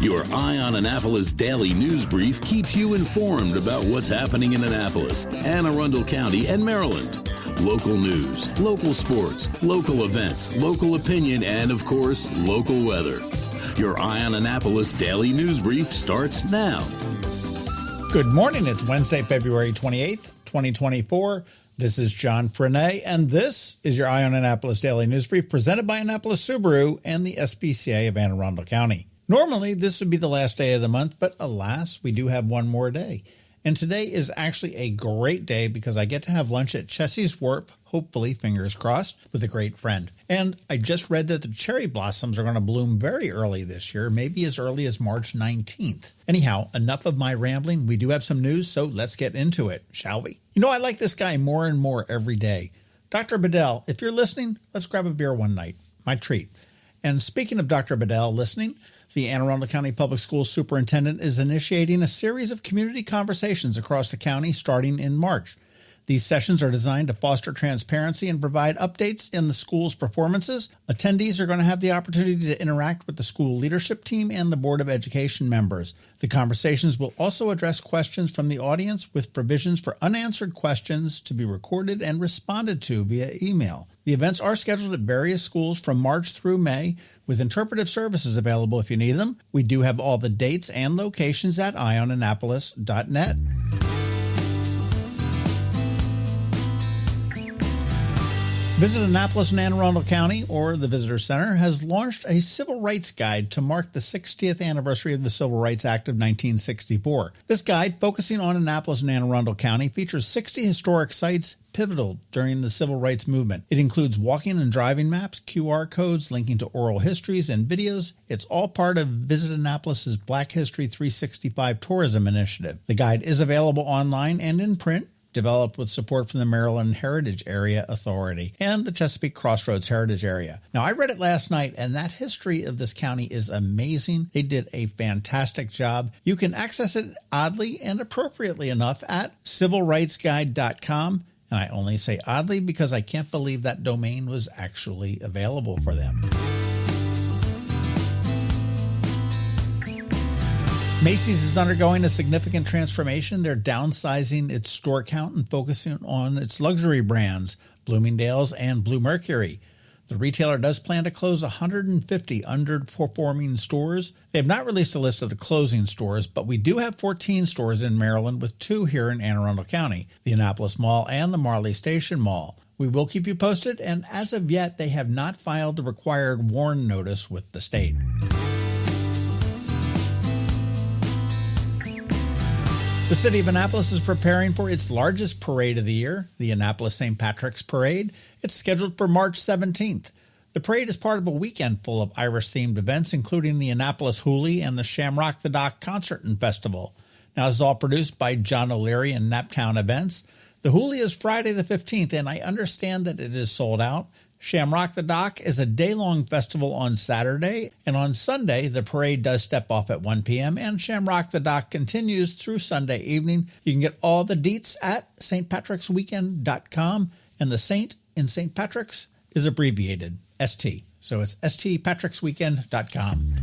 Your Eye on Annapolis daily news brief keeps you informed about what's happening in Annapolis, Anne Arundel County, and Maryland. Local news, local sports, local events, local opinion, and, of course, local weather. Your Eye on Annapolis daily news brief starts now. Good morning. It's Wednesday, February 28th, 2024. This is John Frenaye, and this is your Eye on Annapolis daily news brief presented by Annapolis Subaru and the SPCA of Anne Arundel County. Normally, this would be the last day of the month, but alas, we do have one more day. And today is actually a great day because I get to have lunch at Chessie's Wharf, hopefully, fingers crossed, with a great friend. And I just read that the cherry blossoms are going to bloom very early this year, maybe as early as March 19th. Anyhow, enough of my rambling. We do have some news, so let's get into it, shall we? You know, I like this guy more and more every day. Dr. Bedell, if you're listening, let's grab a beer one night. My treat. And speaking of Dr. Bedell listening, the Anne Arundel County Public Schools Superintendent is initiating a series of community conversations across the county starting in March. These sessions are designed to foster transparency and provide updates in the school's performances. Attendees are going to have the opportunity to interact with the school leadership team and the Board of Education members. The conversations will also address questions from the audience with provisions for unanswered questions to be recorded and responded to via email. The events are scheduled at various schools from March through May, with interpretive services available if you need them. We do have all the dates and locations at eyeonannapolis.net. Visit Annapolis and Anne Arundel County, or the Visitor Center, has launched a civil rights guide to mark the 60th anniversary of the Civil Rights Act of 1964. This guide, focusing on Annapolis and Anne Arundel County, features 60 historic sites pivotal during the civil rights movement. It includes walking and driving maps, QR codes linking to oral histories, and videos. It's all part of Visit Annapolis' Black History 365 tourism initiative. The guide is available online and in print, developed with support from the Maryland Heritage Area Authority and the Chesapeake Crossroads Heritage Area. Now, I read it last night, and that history of this county is amazing. They did a fantastic job. You can access it oddly and appropriately enough at civilrightsguide.com. And I only say oddly because I can't believe that domain was actually available for them. Macy's is undergoing a significant transformation. They're downsizing its store count and focusing on its luxury brands, Bloomingdale's and Blue Mercury. The retailer does plan to close 150 underperforming stores. They have not released a list of the closing stores, but we do have 14 stores in Maryland, with 2 here in Anne Arundel County, the Annapolis Mall and the Marley Station Mall. We will keep you posted, and as of yet, they have not filed the required warn notice with the state. The city of Annapolis is preparing for its largest parade of the year, the Annapolis St. Patrick's Parade. It's scheduled for March 17th. The parade is part of a weekend full of Irish-themed events, including the Annapolis Hoolie and the Shamrock the Dock Concert and Festival. Now, this is all produced by John O'Leary and Naptown Events. The Hoolie is Friday the 15th, and I understand that it is sold out. Shamrock the Dock is a day-long festival on Saturday, and on Sunday, the parade does step off at 1 p.m., and Shamrock the Dock continues through Sunday evening. You can get all the deets at stpatricksweekend.com, and the Saint in St. Patrick's is abbreviated, ST. So it's stpatricksweekend.com.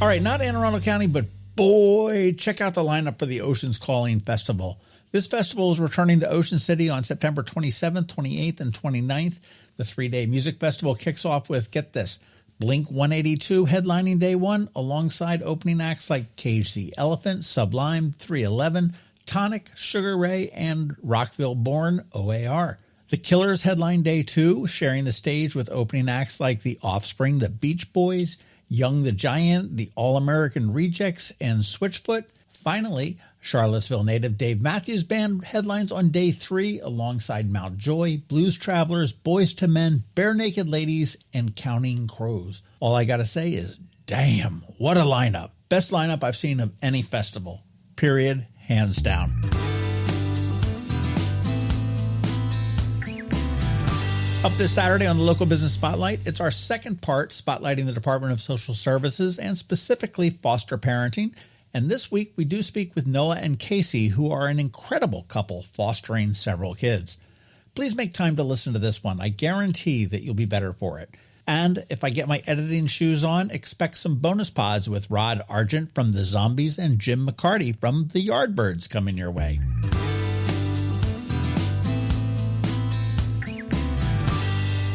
All right, not Anne Arundel County, but boy, check out the lineup for the Oceans Calling Festival. This festival is returning to Ocean City on September 27th, 28th, and 29th. The 3-day music festival kicks off with, get this, Blink 182 headlining day 1, alongside opening acts like Cage the Elephant, Sublime, 311, Tonic, Sugar Ray, and Rockville-born OAR. The Killers headline day 2, sharing the stage with opening acts like The Offspring, The Beach Boys, Young the Giant, the All-American Rejects, and Switchfoot. Finally, Charlottesville native Dave Matthews Band headlines on day 3 alongside Mount Joy, Blues Travelers, Boys to Men, Bare Naked Ladies, and Counting Crows. All I gotta say is, damn, what a lineup. Best lineup I've seen of any festival. Period. Hands down. Up this Saturday on the Local Business Spotlight, it's our second part spotlighting the Department of Social Services and specifically foster parenting. And this week we do speak with Noah and Casey, who are an incredible couple fostering several kids. please make time to listen to this one. I guarantee that you'll be better for it. And if I get my editing shoes on, expect some bonus pods with Rod Argent from the Zombies and Jim McCarty from The Yardbirds coming your way.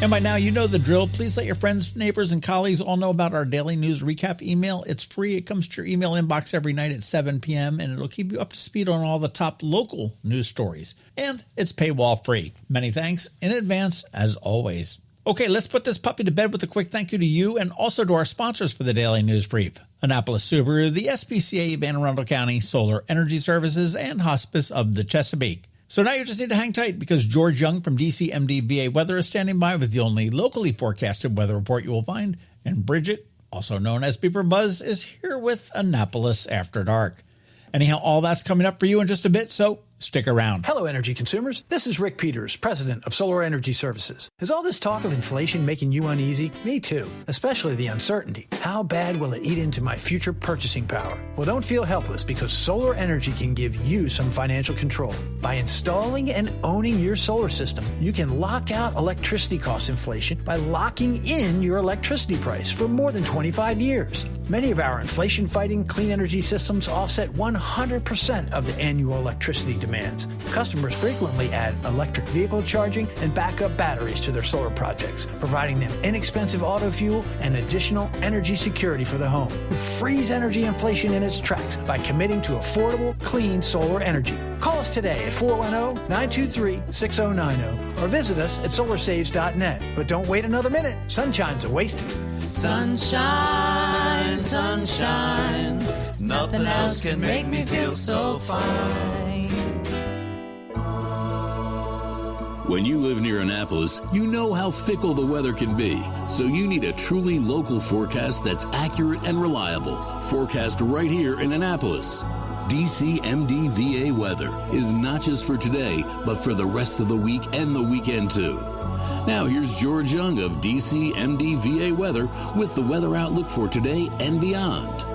And by now, you know the drill. Please let your friends, neighbors, and colleagues all know about our daily news recap email. It's free. It comes to your email inbox every night at 7 p.m., and it'll keep you up to speed on all the top local news stories. And it's paywall free. Many thanks in advance, as always. Okay, let's put this puppy to bed with a quick thank you to you and also to our sponsors for the Daily News Brief. Annapolis Subaru, the SPCA of Anne Arundel County, Solar Energy Services, and Hospice of the Chesapeake. So now you just need to hang tight because George Young from DCMD VA Weather is standing by with the only locally forecasted weather report you will find. And Bridget, also known as BeeprBuzz, is here with Annapolis After Dark. Anyhow, all that's coming up for you in just a bit, so stick around. Hello, energy consumers. This is Rick Peters, president of Solar Energy Services. Is all this talk of inflation making you uneasy? Me too, especially the uncertainty. How bad will it eat into my future purchasing power? Well, don't feel helpless because solar energy can give you some financial control. By installing and owning your solar system, you can lock out electricity cost inflation by locking in your electricity price for more than 25 years. Many of our inflation-fighting clean energy systems offset 100% of the annual electricity demands. Customers frequently add electric vehicle charging and backup batteries to their solar projects, providing them inexpensive auto fuel and additional energy security for the home. Freeze energy inflation in its tracks by committing to affordable, clean solar energy. Call us today at 410-923-6090 or visit us at solarsaves.net. But don't wait another minute. Sunshine's a wasted. Sunshine, sunshine, nothing else can make me feel so fine. When you live near Annapolis, you know how fickle the weather can be. So you need a truly local forecast that's accurate and reliable. Forecast right here in Annapolis. DCMD VA weather is not just for today, but for the rest of the week and the weekend too. Now here's George Young of DCMD VA weather with the weather outlook for today and beyond.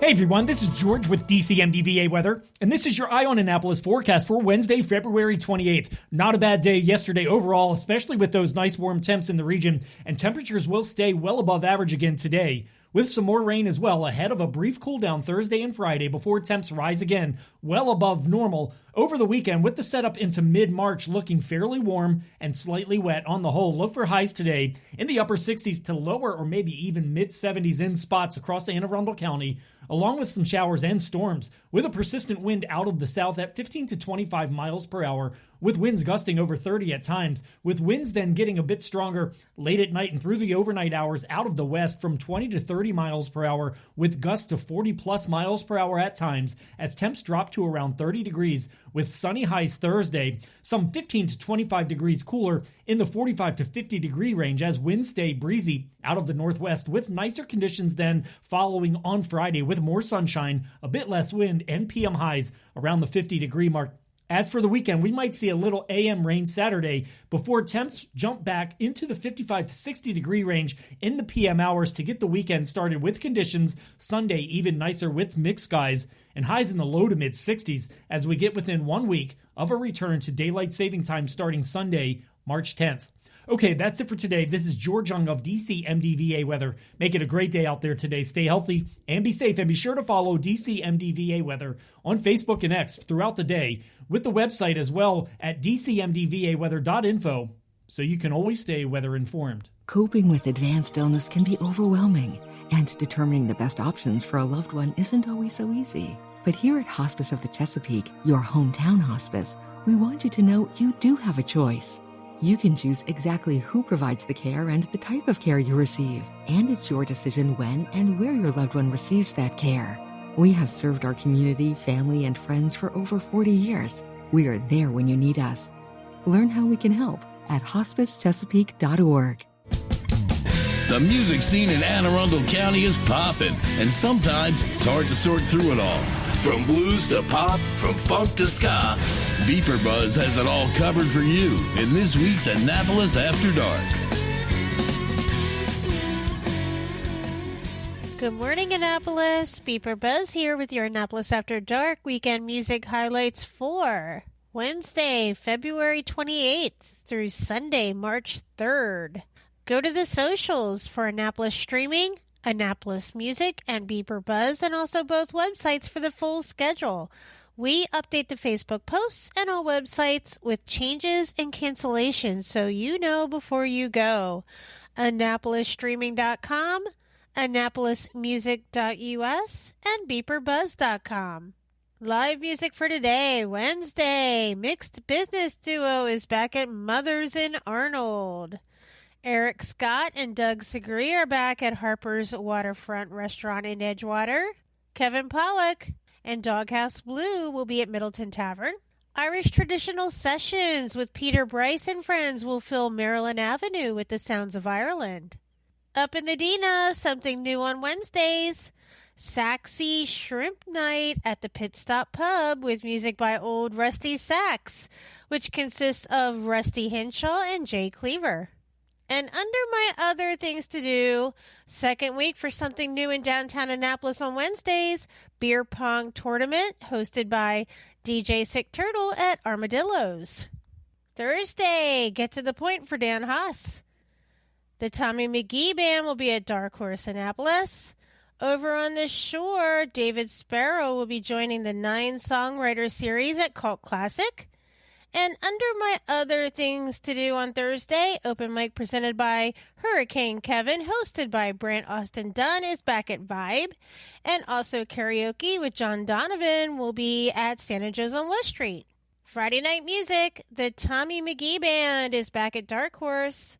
Hey everyone, this is George with DCMD VA Weather, and this is your Eye on Annapolis forecast for Wednesday, February 28th. Not a bad day yesterday overall, especially with those nice warm temps in the region, and temperatures will stay well above average again today, with some more rain as well ahead of a brief cool down Thursday and Friday before temps rise again well above normal over the weekend, with the setup into mid-March looking fairly warm and slightly wet on the whole. Look for highs today in the upper 60s to lower or maybe even mid-70s in spots across Anne Arundel County, along with some showers and storms, with a persistent wind out of the south at 15 to 25 miles per hour, with winds gusting over 30 at times, with winds then getting a bit stronger late at night and through the overnight hours out of the west from 20 to 30 miles per hour, with gusts to 40 plus miles per hour at times, as temps drop to around 30 degrees, with sunny highs Thursday, some 15 to 25 degrees cooler in the 45 to 50 degree range as winds stay breezy out of the northwest, with nicer conditions then following on Friday with more sunshine, a bit less wind, and PM highs around the 50 degree mark. As for the weekend, we might see a little AM rain Saturday before temps jump back into the 55 to 60 degree range in the PM hours to get the weekend started, with conditions Sunday even nicer with mixed skies and highs in the low to mid 60s as we get within 1 week of a return to daylight saving time starting Sunday, March 10th. Okay, that's it for today. This is George Young of DCMD VA Weather. Make it a great day out there today. Stay healthy and be safe. And be sure to follow DCMD VA Weather on Facebook and X throughout the day, with the website as well at dcmdvaweather.info, so you can always stay weather informed. Coping with advanced illness can be overwhelming, and determining the best options for a loved one isn't always so easy. But here at Hospice of the Chesapeake, your hometown hospice, we want you to know you do have a choice. You can choose exactly who provides the care and the type of care you receive, and it's your decision when and where your loved one receives that care. We have served our community, family, and friends for over 40 years. We are there when you need us. Learn how we can help at hospicechesapeake.org. The music scene in Anne Arundel County is popping, and sometimes it's hard to sort through it all. From blues to pop, from funk to ska, BeeprBuzz has it all covered for you in this week's Annapolis After Dark. Good morning, Annapolis. BeeprBuzz here with your Annapolis After Dark weekend music highlights for Wednesday, February 28th through Sunday, March 3rd. Go to the socials for Annapolis Streaming, Annapolis Music, and BeeprBuzz, and also both websites for the full schedule. We update the Facebook posts and all websites with changes and cancellations so you know before you go. AnnapolisStreaming.com, AnnapolisMusic.us, and BeeprBuzz.com. Live music for today, Wednesday. Mixed Business Duo is back at Mother's in Arnold. Eric Scott and Doug Segree are back at Harper's Waterfront Restaurant in Edgewater. Kevin Pollack and Doghouse Blue will be at Middleton Tavern. Irish Traditional Sessions with Peter Bryce and Friends will fill Maryland Avenue with the sounds of Ireland. Up in the Dina, something new on Wednesdays. Saxy Shrimp Night at the Pit Stop Pub with music by Old Rusty Sax, which consists of Rusty Henshaw and Jay Cleaver. And under my other things to do, second week for something new in downtown Annapolis on Wednesdays, beer pong tournament hosted by DJ Sick Turtle at Armadillos. Thursday, get to the point for Dan Haas. The Tommy McGee Band will be at Dark Horse Annapolis. Over on the shore, David Sparrow will be joining the 9-songwriter series at Cult Classic. And under my other things to do on Thursday, open mic presented by Hurricane Kevin, hosted by Brant Austin Dunn, is back at Vibe. And also karaoke with John Donovan will be at Santa Joe's on West Street. Friday night music, the Tommy McGee Band is back at Dark Horse.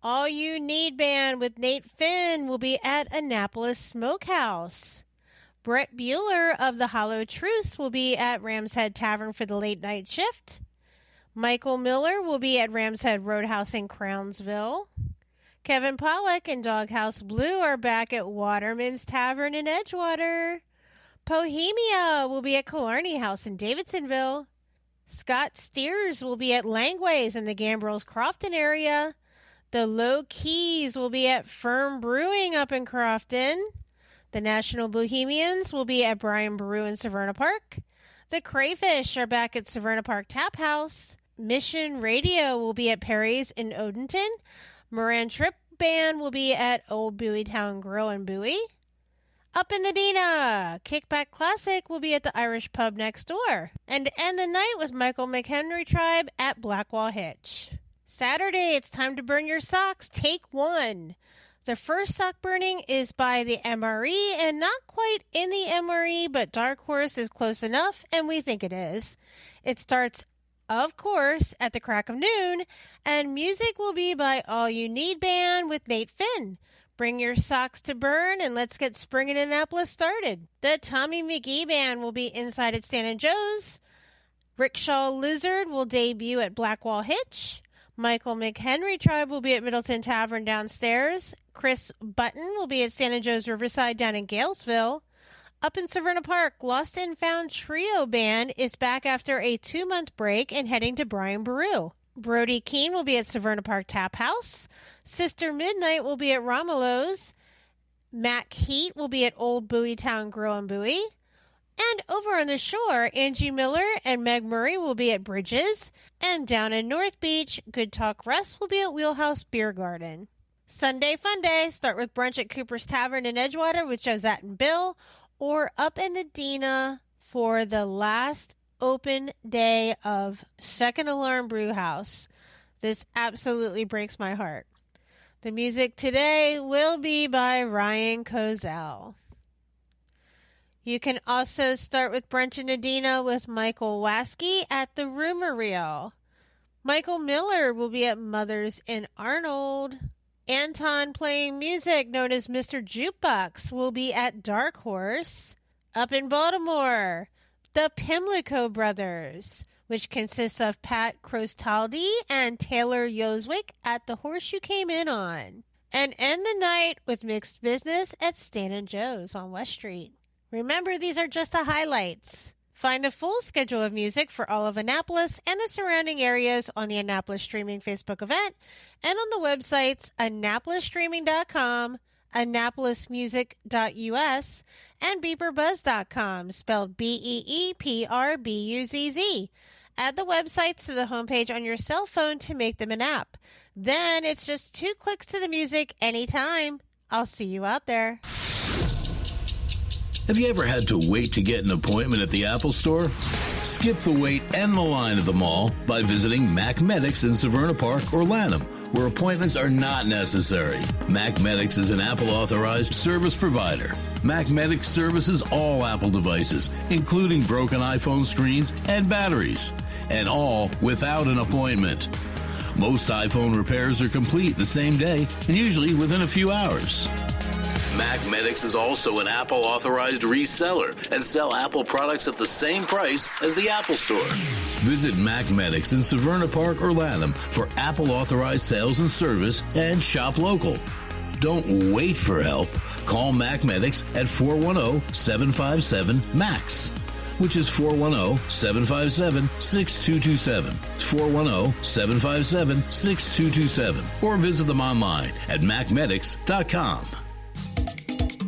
All You Need Band with Nate Finn will be at Annapolis Smokehouse. Brett Bueller of the Hollow Truths will be at Ram's Head Tavern for the late night shift. Michael Miller will be at Ram's Head Roadhouse in Crownsville. Kevin Pollack and Doghouse Blue are back at Waterman's Tavern in Edgewater. Bohemia will be at Killarney House in Davidsonville. Scott Steers will be at Langways in the Gambrels Crofton area. The Low Keys will be at Firm Brewing up in Crofton. The National Bohemians will be at Brian Brew in Severna Park. The Crayfish are back at Severna Park Tap House. Mission Radio will be at Perry's in Odenton. Moran Tripp Band will be at Old Bowie Town Grill in Bowie. Up in the Dina, Kickback Classic will be at the Irish Pub next door. And to end the night with Michael McHenry Tribe at Blackwall Hitch. Saturday, it's time to burn your socks. Take one. The first sock burning is by the MRE, and not quite in the MRE, but Dark Horse is close enough, and we think it is. It starts, of course, at the crack of noon, and music will be by All You Need Band with Nate Finn. Bring your socks to burn, and let's get spring in Annapolis started. The Tommy McGee Band will be inside at Santa Joe's. Rickshaw Lizard will debut at Blackwall Hitch. Michael McHenry Tribe will be at Middleton Tavern downstairs. Chris Button will be at Santa Joe's Riverside down in Galesville. Up in Severna Park, Lost and Found Trio Band is back after a 2-month break and heading to Brian Baru. Brody Keene will be at Severna Park Tap House. Sister Midnight will be at Romulo's. Matt Heat will be at Old Bowie Town Grill in Bowie. And over on the shore, Angie Miller and Meg Murray will be at Bridges. And down in North Beach, Good Talk Russ will be at Wheelhouse Beer Garden. Sunday Fun Day, start with brunch at Cooper's Tavern in Edgewater with Josette and Bill. Or up in the Dina for the last open day of Second Alarm Brew House. This absolutely breaks my heart. The music today will be by Ryan Kozel. You can also start with brunch in Adina with Michael Waskey at the Rumor Reel. Michael Miller will be at Mother's in Arnold. Anton playing music known as Mr. Jukebox will be at Dark Horse. Up in Baltimore, the Pimlico Brothers, which consists of Pat Crostaldi and Taylor Yoswick at the Horse You Came In On. And end the night with Mixed Business at Stan & Joe's on West Street. Remember, these are just the highlights. Find the full schedule of music for all of Annapolis and the surrounding areas on the Annapolis Streaming Facebook event and on the websites AnnapolisStreaming.com, AnnapolisMusic.us, and BeeprBuzz.com, spelled BeeprBuzz. Add the websites to the homepage on your cell phone to make them an app. Then it's just 2 clicks to the music anytime. I'll see you out there. Have you ever had to wait to get an appointment at the Apple Store? Skip the wait and the line at the mall by visiting MacMedics in Severna Park or Lanham, where appointments are not necessary. MacMedics is an Apple-authorized service provider. MacMedics services all Apple devices, including broken iPhone screens and batteries, and all without an appointment. Most iPhone repairs are complete the same day and usually within a few hours. MacMedics is also an Apple-authorized reseller and sell Apple products at the same price as the Apple Store. Visit MacMedics in Severna Park or Lanham for Apple-authorized sales and service and shop local. Don't wait for help. Call MacMedics at 410-757-MAX, which is 410-757-6227. It's 410-757-6227. Or visit them online at macmedics.com.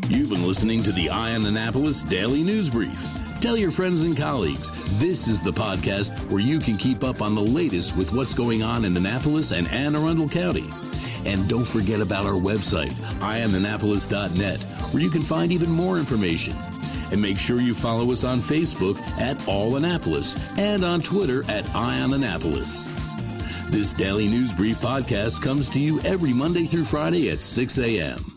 You've been listening to the Eye on Annapolis Daily News Brief. Tell your friends and colleagues, this is the podcast where you can keep up on the latest with what's going on in Annapolis and Anne Arundel County. And don't forget about our website, eyeonannapolis.net, where you can find even more information. And make sure you follow us on Facebook at All Annapolis and on Twitter at Eye on Annapolis. This Daily News Brief podcast comes to you every Monday through Friday at 6 a.m.